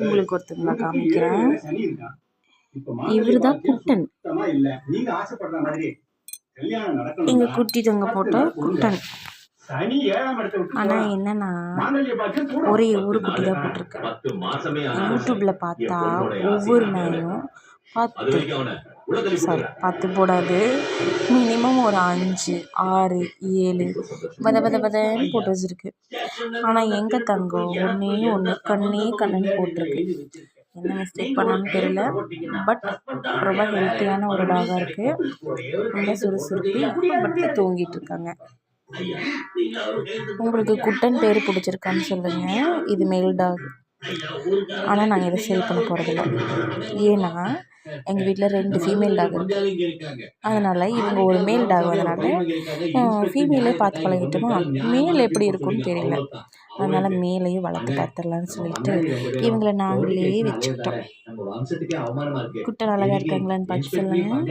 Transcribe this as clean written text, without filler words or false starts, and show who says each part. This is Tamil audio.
Speaker 1: உங்களுக்கு ஒருத்தவங்களை காமிக்கிறேன். இவர் தான் குட்டன். எங்கள் குட்டி தொங்க போட்ட குட்டன். ஆனால் என்னன்னா ஒரே ஒரு குட்டி தான் போட்டிருக்கு. யூடியூப்பில் பார்த்தா ஒவ்வொரு நாயும் 10 போடாது, மினிமம் ஒரு 5, 6, 7 பதன்னு போட்டு வச்சுருக்கு. ஆனால் எங்கள் தங்கம் ஒன்று கண்ணுன்னு போட்டிருக்கு. என்ன மிஸ்டேக் பண்ணான்னு தெரியல. பட் ரொம்ப ஹெல்த்தியான ஒரு டாகாக இருக்குது. ரொம்ப சுறுசுறுப்பு. பட் தூங்கிட்டு இருக்காங்க. உங்களுக்கு குட்டன் பேர் பிடிச்சிருக்கான்னு சொல்லுங்கள். இது மேல் டாக். ஆனால் நாங்கள் இதை சேல் பண்ண போகிறதில்ல. ஏன்னா எங்கள் வீட்டில் 2 ஃபீமேல் டாக் இருக்குது. அதனால் இவங்க ஒரு மேல் டாக் அதனால் ஃபீமேலே பார்த்து பழகிட்டோமா, மேல் எப்படி இருக்குன்னு தெரியல. அதனால் மேலையும் வளர்த்து பார்த்துடலான்னு சொல்லிட்டு இவங்களை நாங்களே வச்சுக்கிட்டோம். குட்டன் அழகாக இருக்காங்களான்னு பார்த்து சொல்லுங்கள்.